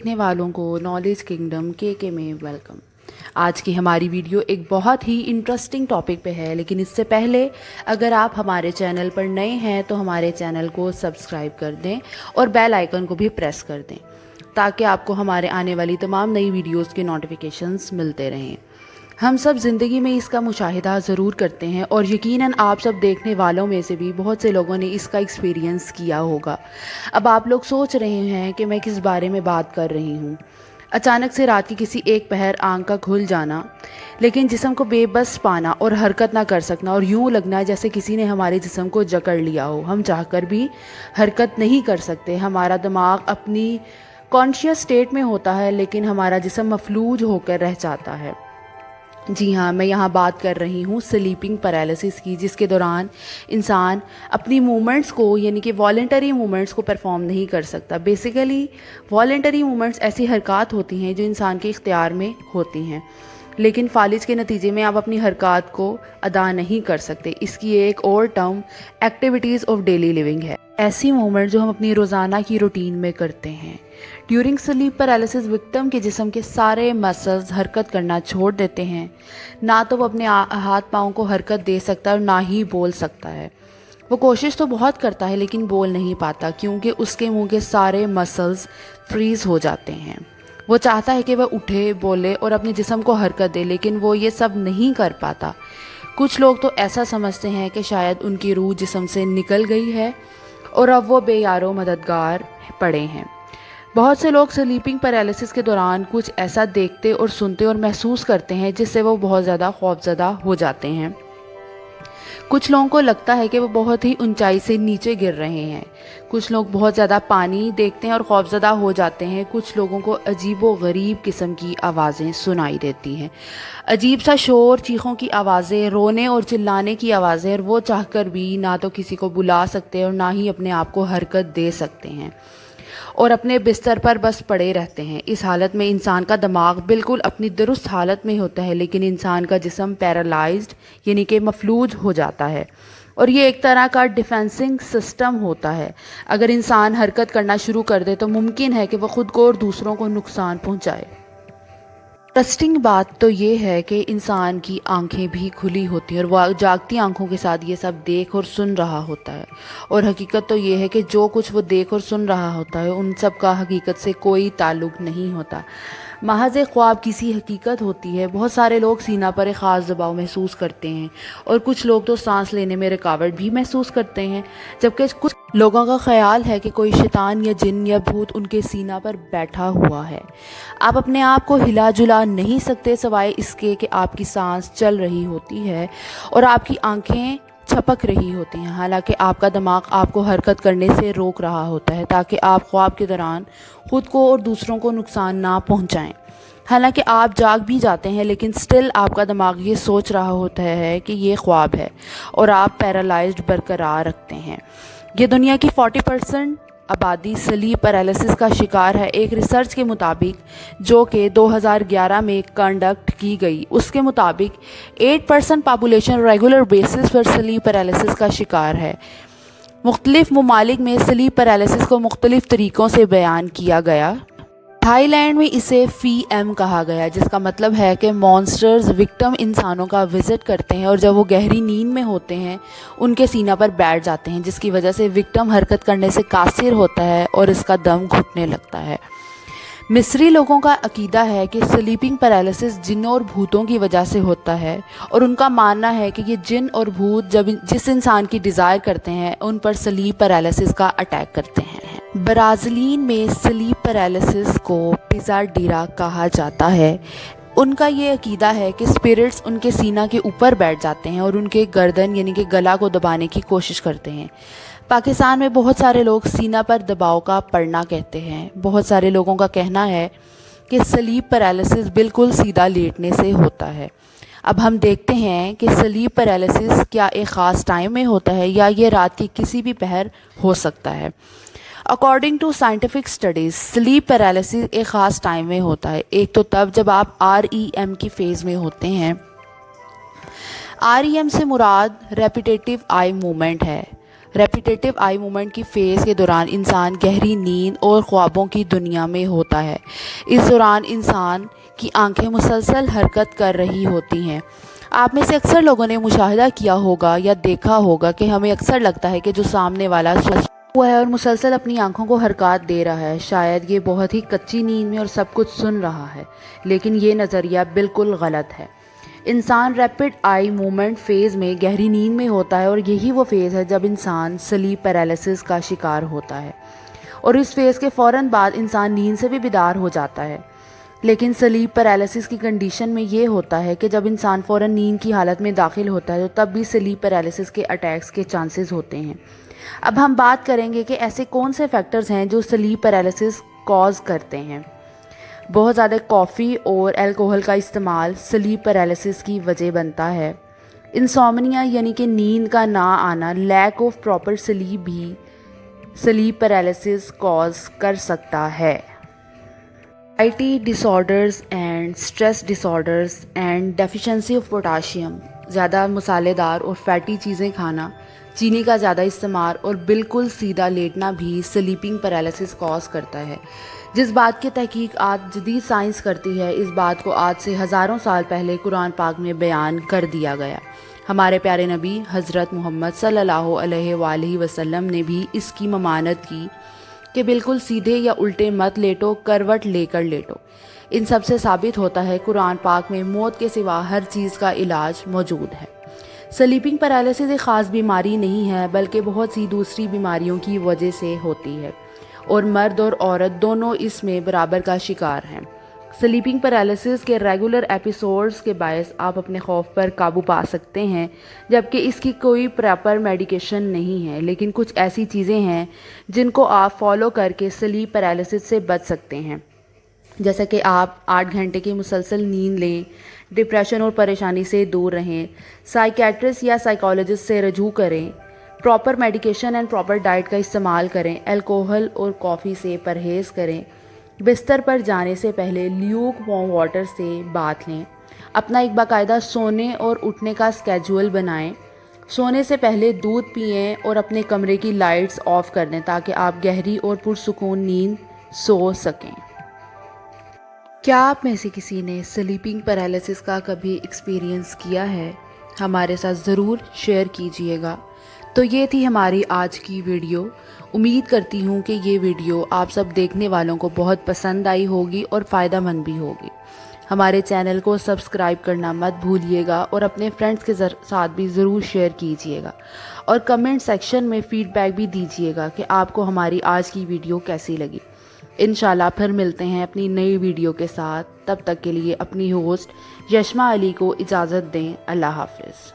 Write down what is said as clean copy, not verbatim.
دیکھنے والوں کو نالج کنگڈم کے میں ویلکم۔ آج کی ہماری ویڈیو ایک بہت ہی انٹرسٹنگ ٹاپک پہ ہے، لیکن اس سے پہلے اگر آپ ہمارے چینل پر نئے ہیں تو ہمارے چینل کو سبسکرائب کر دیں اور بیل آئیکن کو بھی پریس کر دیں تاکہ آپ کو ہمارے آنے والی تمام نئی ویڈیوز کے نوٹیفیکیشنز ملتے رہیں۔ ہم سب زندگی میں اس کا مشاہدہ ضرور کرتے ہیں اور یقیناً آپ سب دیکھنے والوں میں سے بھی بہت سے لوگوں نے اس کا ایکسپیرینس کیا ہوگا۔ اب آپ لوگ سوچ رہے ہیں کہ میں کس بارے میں بات کر رہی ہوں۔ اچانک سے رات کی کسی ایک پہر آنکھ کا کھل جانا، لیکن جسم کو بے بس پانا اور حرکت نہ کر سکنا، اور یوں لگنا جیسے کسی نے ہمارے جسم کو جکڑ لیا ہو، ہم چاہ کر بھی حرکت نہیں کر سکتے۔ ہمارا دماغ اپنی کانشیس اسٹیٹ میں ہوتا ہے لیکن ہمارا جسم مفلوج ہو کر رہ جاتا ہے۔ جی ہاں، میں یہاں بات کر رہی ہوں سلیپنگ پیرالسس کی، جس کے دوران انسان اپنی موومنٹس کو یعنی کہ والنٹری موومنٹس کو پرفارم نہیں کر سکتا۔ بیسیکلی والنٹری موومنٹس ایسی حرکات ہوتی ہیں جو انسان کے اختیار میں ہوتی ہیں، لیکن فالج کے نتیجے میں آپ اپنی حرکات کو ادا نہیں کر سکتے۔ اس کی ایک اور term activities of daily living ہے، ایسی موومنٹ جو ہم اپنی روزانہ کی روٹین میں کرتے ہیں۔ ڈیورنگ سلیپ پیرالسس وکٹم کے جسم کے سارے مسلز حرکت کرنا چھوڑ دیتے ہیں۔ نہ تو وہ اپنے ہاتھ پاؤں کو حرکت دے سکتا ہے اور نہ ہی بول سکتا ہے۔ وہ کوشش تو بہت کرتا ہے لیکن بول نہیں پاتا کیونکہ اس کے منہ کے سارے مسلز فریز ہو جاتے ہیں۔ وہ چاہتا ہے کہ وہ اٹھے، بولے اور اپنے جسم کو حرکت دے، لیکن وہ یہ سب نہیں کر پاتا۔ کچھ لوگ تو ایسا سمجھتے ہیں کہ شاید ان کی روح جسم سے نکل گئی ہے اور اب وہ بے یارو مددگار پڑے ہیں۔ بہت سے لوگ سلیپنگ پیرالسس کے دوران کچھ ایسا دیکھتے اور سنتے اور محسوس کرتے ہیں جس سے وہ بہت زیادہ خوفزدہ ہو جاتے ہیں۔ کچھ لوگوں کو لگتا ہے کہ وہ بہت ہی اونچائی سے نیچے گر رہے ہیں۔ کچھ لوگ بہت زیادہ پانی دیکھتے ہیں اور خوفزدہ ہو جاتے ہیں۔ کچھ لوگوں کو عجیب و غریب قسم کی آوازیں سنائی دیتی ہیں، عجیب سا شور، چیخوں کی آوازیں، رونے اور چلانے کی آوازیں، اور وہ چاہ کر بھی نہ تو کسی کو بلا سکتے اور نہ ہی اپنے آپ کو حرکت دے سکتے ہیں، اور اپنے بستر پر بس پڑے رہتے ہیں۔ اس حالت میں انسان کا دماغ بالکل اپنی درست حالت میں ہوتا ہے، لیکن انسان کا جسم پیرالائزڈ یعنی کہ مفلوج ہو جاتا ہے، اور یہ ایک طرح کا ڈیفینسنگ سسٹم ہوتا ہے۔ اگر انسان حرکت کرنا شروع کر دے تو ممکن ہے کہ وہ خود کو اور دوسروں کو نقصان پہنچائے۔ انٹرسٹنگ بات تو یہ ہے کہ انسان کی آنکھیں بھی کھلی ہوتی ہیں اور وہ جاگتی آنکھوں کے ساتھ یہ سب دیکھ اور سن رہا ہوتا ہے، اور حقیقت تو یہ ہے کہ جو کچھ وہ دیکھ اور سن رہا ہوتا ہے ان سب کا حقیقت سے کوئی تعلق نہیں ہوتا، محض ایک خواب کی سی حقیقت ہوتی ہے۔ بہت سارے لوگ سینہ پر ایک خاص دباؤ محسوس کرتے ہیں، اور کچھ لوگ تو سانس لینے میں رکاوٹ بھی محسوس کرتے ہیں، جبکہ کچھ لوگوں کا خیال ہے کہ کوئی شیطان یا جن یا بھوت ان کے سینہ پر بیٹھا ہوا ہے۔ آپ اپنے آپ کو ہلا جلا نہیں سکتے سوائے اس کے کہ آپ کی سانس چل رہی ہوتی ہے اور آپ کی آنکھیں چھپک رہی ہوتی ہیں، حالانکہ آپ کا دماغ آپ کو حرکت کرنے سے روک رہا ہوتا ہے تاکہ آپ خواب کے دوران خود کو اور دوسروں کو نقصان نہ پہنچائیں۔ حالانکہ آپ جاگ بھی جاتے ہیں لیکن سٹل آپ کا دماغ یہ سوچ رہا ہوتا ہے کہ یہ خواب ہے، اور آپ پیرالائزڈ برقرار رکھتے ہیں۔ یہ دنیا کی 40% آبادی سلیپ پیرالسس کا شکار ہے۔ ایک ریسرچ کے مطابق جو کہ 2011 میں کنڈکٹ کی گئی، اس کے مطابق 8% پاپولیشن ریگولر بیسس پر سلیپ پیرالسس کا شکار ہے۔ مختلف ممالک میں سلیپ پیرالسس کو مختلف طریقوں سے بیان کیا گیا۔ تھائی لینڈ میں اسے فی ایم کہا گیا، جس کا مطلب ہے کہ مانسٹرز وکٹم انسانوں کا وزٹ کرتے ہیں اور جب وہ گہری نیند میں ہوتے ہیں ان کے سینہ پر بیٹھ جاتے ہیں، جس کی وجہ سے وکٹم حرکت کرنے سے قاصر ہوتا ہے اور اس کا دم گھٹنے لگتا ہے۔ مصری لوگوں کا عقیدہ ہے کہ سلیپنگ پیرالسس جنوں اور بھوتوں کی وجہ سے ہوتا ہے، اور ان کا ماننا ہے کہ یہ جن اور بھوت جس انسان کی ڈیزائر کرتے ہیں ان پر سلیپ پیرالسس کا اٹیک کرتے ہیں۔ برازیلین میں سلیپ پیرالسس کو پیزاڈیرا کہا جاتا ہے۔ ان کا یہ عقیدہ ہے کہ اسپرٹس ان کے سینہ کے اوپر بیٹھ جاتے ہیں اور ان کے گردن یعنی کہ گلا کو دبانے کی کوشش کرتے ہیں۔ پاکستان میں بہت سارے لوگ سینہ پر دباؤ کا پڑنا کہتے ہیں۔ بہت سارے لوگوں کا کہنا ہے کہ سلیپ پیرالسس بالکل سیدھا لیٹنے سے ہوتا ہے۔ اب ہم دیکھتے ہیں کہ سلیپ پیرالسس کیا ایک خاص ٹائم میں ہوتا ہے یا یہ رات کی کسی بھی پہر ہو سکتا ہے۔ According to scientific studies, sleep paralysis ایک خاص ٹائم میں ہوتا ہے۔ ایک تو تب جب آپ REM کی فیز میں ہوتے ہیں۔ REM سے مراد ریپیٹیٹیو آئی موومنٹ ہے۔ ریپیٹیٹو آئی موومنٹ کی فیز کے دوران انسان گہری نیند اور خوابوں کی دنیا میں ہوتا ہے۔ اس دوران انسان کی آنکھیں مسلسل حرکت کر رہی ہوتی ہیں۔ آپ میں سے اکثر لوگوں نے مشاہدہ کیا ہوگا یا دیکھا ہوگا کہ ہمیں اکثر لگتا ہے کہ جو سامنے والا ہوا ہے اور مسلسل اپنی آنکھوں کو حرکات دے رہا ہے، شاید یہ بہت ہی کچی نیند میں اور سب کچھ سن رہا ہے، لیکن یہ نظریہ بالکل غلط ہے۔ انسان ریپڈ آئی موومنٹ فیز میں گہری نیند میں ہوتا ہے، اور یہی وہ فیز ہے جب انسان سلیپ پیرالائسس کا شکار ہوتا ہے، اور اس فیز کے فوراً بعد انسان نیند سے بھی بیدار ہو جاتا ہے۔ لیکن سلیپ پیرالائسس کی کنڈیشن میں یہ ہوتا ہے کہ جب انسان فوراً نیند کی حالت میں داخل ہوتا ہے تو تب بھی سلیپ پیرالائسس کے اٹیکس کے چانسز ہوتے ہیں۔ اب ہم بات کریں گے کہ ایسے کون سے فیکٹرز ہیں جو سلیپ پیرالائسس کاز کرتے ہیں۔ بہت زیادہ کافی اور الکوہل کا استعمال سلیپ پیرالائسس کی وجہ بنتا ہے۔ انسومنیا یعنی کہ نیند کا نہ آنا، لیک آف پراپر سلیپ بھی سلیپ پیرالائسس کاز کر سکتا ہے۔ Anxiety disorders and stress disorders and deficiency of potassium, زیادہ مسالے دار اور فیٹی چیزیں کھانا، چینی کا زیادہ استعمال اور بالکل سیدھا لیٹنا بھی سلیپنگ پیرالائسس کاز کرتا ہے۔ جس بات کی تحقیق آج جدید سائنس کرتی ہے، اس بات کو آج سے ہزاروں سال پہلے قرآن پاک میں بیان کر دیا گیا۔ ہمارے پیارے نبی حضرت محمد صلی اللہ علیہ وآلہ وسلم نے بھی اس کی ممانعت کی کہ بالکل سیدھے یا الٹے مت لیٹو، کروٹ لے کر لیٹو۔ ان سب سے ثابت ہوتا ہے قرآن پاک میں موت کے سوا ہر چیز کا علاج موجود ہے۔ سلیپنگ پیرالائسس ایک خاص بیماری نہیں ہے، بلکہ بہت سی دوسری بیماریوں کی وجہ سے ہوتی ہے، اور مرد اور عورت دونوں اس میں برابر کا شکار ہیں۔ سلیپنگ پیرالائسس کے ریگولر ایپیسوڈز کے باعث آپ اپنے خوف پر قابو پا سکتے ہیں، جبکہ اس کی کوئی پراپر میڈیکیشن نہیں ہے، لیکن کچھ ایسی چیزیں ہیں جن کو آپ فالو کر کے سلیپ پیرالائسس سے بچ سکتے ہیں، جیسا کہ آپ 8 گھنٹے کی مسلسل نیند لیں، ڈپریشن اور پریشانی سے دور رہیں، سائیکیٹرسٹ یا سائیکالوجسٹ سے رجوع کریں، proper medication and proper diet کا استعمال کریں، الکوہل اور کافی سے پرہیز کریں، بستر پر جانے سے پہلے لیوک وارم واٹر سے باتھ لیں، اپنا ایک باقاعدہ سونے اور اٹھنے کا اسکیجول بنائیں، سونے سے پہلے دودھ پئیں اور اپنے کمرے کی لائٹس آف کر دیں تاکہ آپ گہری اور پرسکون نیند سو سکیں۔ کیا آپ میں سے کسی نے سلیپنگ پیرالائسس کا کبھی ایکسپیرینس کیا ہے؟ ہمارے ساتھ ضرور شیئر کیجئے گا۔ تو یہ تھی ہماری آج کی ویڈیو۔ امید کرتی ہوں کہ یہ ویڈیو آپ سب دیکھنے والوں کو بہت پسند آئی ہوگی اور فائدہ مند بھی ہوگی۔ ہمارے چینل کو سبسکرائب کرنا مت بھولیے گا، اور اپنے فرینڈز کے ساتھ بھی ضرور شیئر کیجئے گا، اور کمنٹ سیکشن میں فیڈ بیک بھی دیجئے گا کہ آپ کو ہماری آج کی ویڈیو کیسی لگی۔ انشاءاللہ پھر ملتے ہیں اپنی نئی ویڈیو کے ساتھ۔ تب تک کے لیے اپنی ہوسٹ یشما علی کو اجازت دیں۔ اللہ حافظ۔